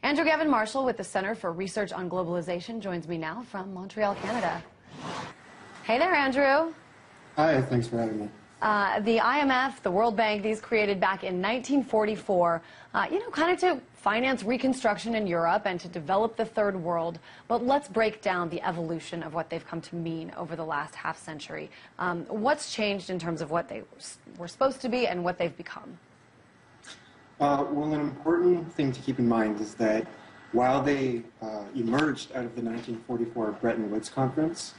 Andrew Gavin Marshall with the Center for Research on Globalization joins me now from Montreal, Canada. Hey there, Andrew. Hi, thanks for having me. The IMF, the World Bank, these created back in 1944, kind of to finance reconstruction in Europe and to develop the third world. But let's break down the evolution of what they've come to mean over the last half century. What's changed in terms of what they were supposed to be and what they've become? Well, an important thing to keep in mind is that while they emerged out of the 1944 Bretton Woods Conference,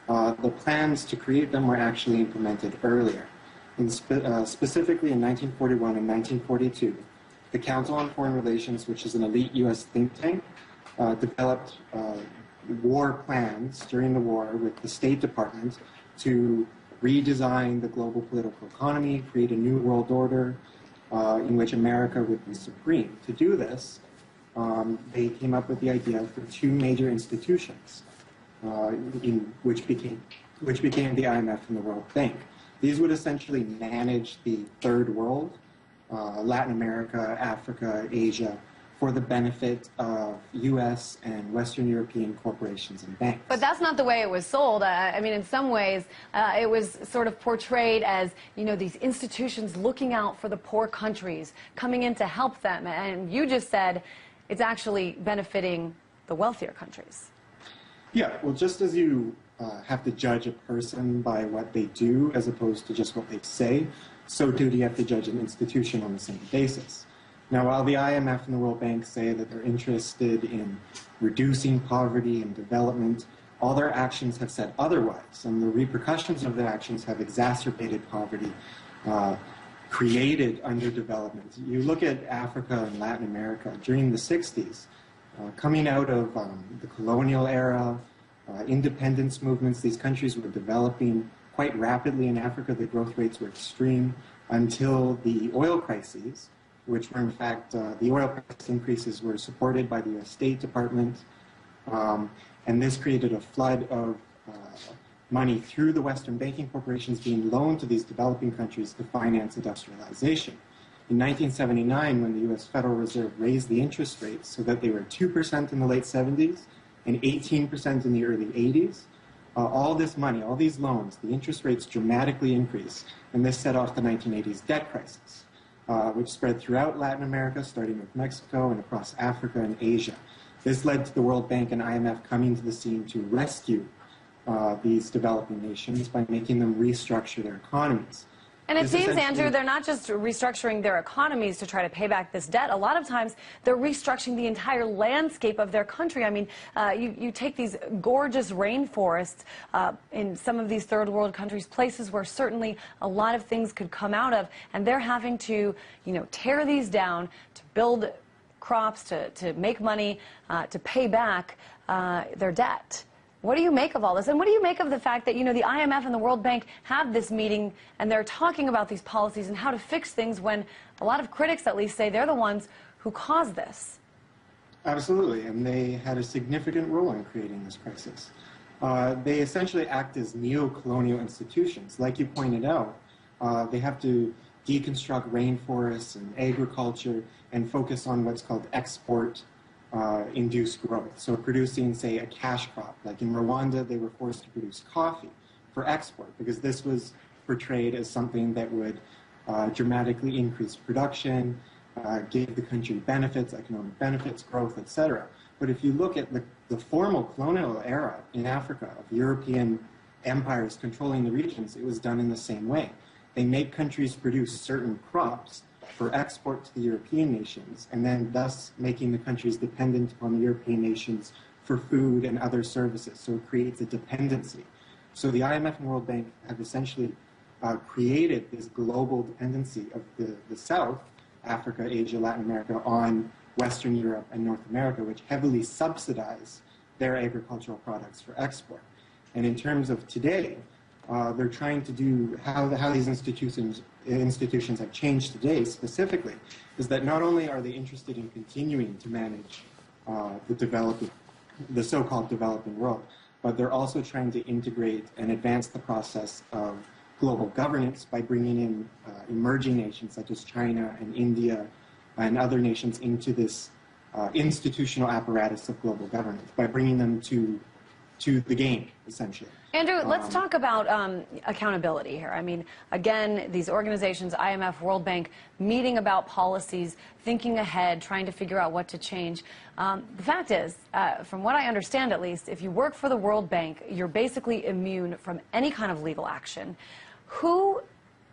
the plans to create them were actually implemented earlier. Specifically in 1941 and 1942, the Council on Foreign Relations, which is an elite U.S. think tank, developed war plans during the war with the State Department to redesign the global political economy, create a new world order in which America would be supreme. To do this, they came up with the idea for two major institutions, which became the IMF and the World Bank. These would essentially manage the third world, Latin America, Africa, Asia, for the benefit of U.S. and Western European corporations and banks. But that's not the way it was sold. I mean, in some ways, it was sort of portrayed as, these institutions looking out for the poor countries, coming in to help them. And you just said it's actually benefiting the wealthier countries. Yeah, well, just as you have to judge a person by what they do as opposed to just what they say, so too do you have to judge an institution on the same basis. Now, while the IMF and the World Bank say that they're interested in reducing poverty and development, all their actions have said otherwise, and the repercussions of their actions have exacerbated poverty, created underdevelopment. You look at Africa and Latin America during the 60s, coming out of the colonial era, independence movements, these countries were developing quite rapidly. In Africa, the growth rates were extreme until the oil crises, which were in fact, the oil price increases were supported by the U.S. State Department, and this created a flood of money through the Western banking corporations being loaned to these developing countries to finance industrialization. In 1979, when the U.S. Federal Reserve raised the interest rates so that they were 2% in the late 70s and 18% in the early 80s, all this money, all these loans, the interest rates dramatically increased, and this set off the 1980s debt crisis, which spread throughout Latin America, starting with Mexico and across Africa and Asia. This led to the World Bank and IMF coming to the scene to rescue these developing nations by making them restructure their economies. And it seems, Andrew, they're not just restructuring their economies to try to pay back this debt. A lot of times, they're restructuring the entire landscape of their country. I mean, you take these gorgeous rainforests in some of these third world countries, places where certainly a lot of things could come out of, and they're having to, tear these down to build crops, to make money, to pay back their debt. What do you make of all this? And what do you make of the fact that, the IMF and the World Bank have this meeting and they're talking about these policies and how to fix things when a lot of critics at least say they're the ones who caused this? Absolutely, and they had a significant role in creating this crisis. They essentially act as neo-colonial institutions. Like you pointed out, they have to deconstruct rainforests and agriculture and focus on what's called export-induced growth. So producing, say, a cash crop. Like in Rwanda, they were forced to produce coffee for export because this was portrayed as something that would dramatically increase production, give the country benefits, economic benefits, growth, etc. But if you look at the formal colonial era in Africa of European empires controlling the regions, it was done in the same way. They make countries produce certain crops for export to the European nations, and then thus making the countries dependent upon the European nations for food and other services. So it creates a dependency. So the IMF and World Bank have essentially created this global dependency of the South, Africa, Asia, Latin America, on Western Europe and North America, which heavily subsidize their agricultural products for export. And in terms of today, they're trying to do how these institutions have changed today specifically is that not only are they interested in continuing to manage the so-called developing world, but they're also trying to integrate and advance the process of global governance by bringing in emerging nations such as China and India and other nations into this institutional apparatus of global governance, by bringing them to the game, essentially. Andrew, let's talk about accountability here. I mean, again, these organizations, IMF, World Bank, meeting about policies, thinking ahead, trying to figure out what to change. The fact is, from what I understand at least, if you work for the World Bank, you're basically immune from any kind of legal action. Who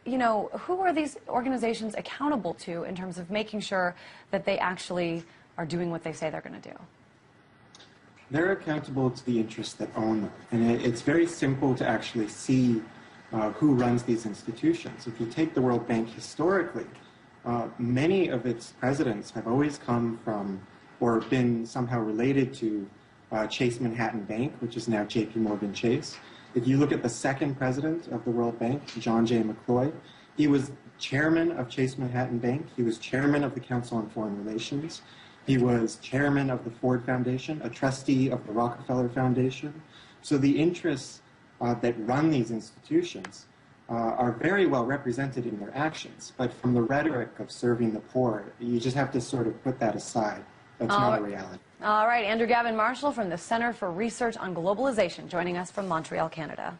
are these organizations accountable to in terms of making sure that they actually are doing what they say they're going to do? They're accountable to the interests that own them. And it's very simple to actually see who runs these institutions. If you take the World Bank historically, many of its presidents have always come from or been somehow related to Chase Manhattan Bank, which is now JP Morgan Chase. If you look at the second president of the World Bank, John J. McCloy, he was chairman of Chase Manhattan Bank. He was chairman of the Council on Foreign Relations. He was chairman of the Ford Foundation, a trustee of the Rockefeller Foundation. So the interests that run these institutions are very well represented in their actions. But from the rhetoric of serving the poor, you just have to sort of put that aside. That's not a reality. All right, Andrew Gavin Marshall from the Center for Research on Globalization joining us from Montreal, Canada.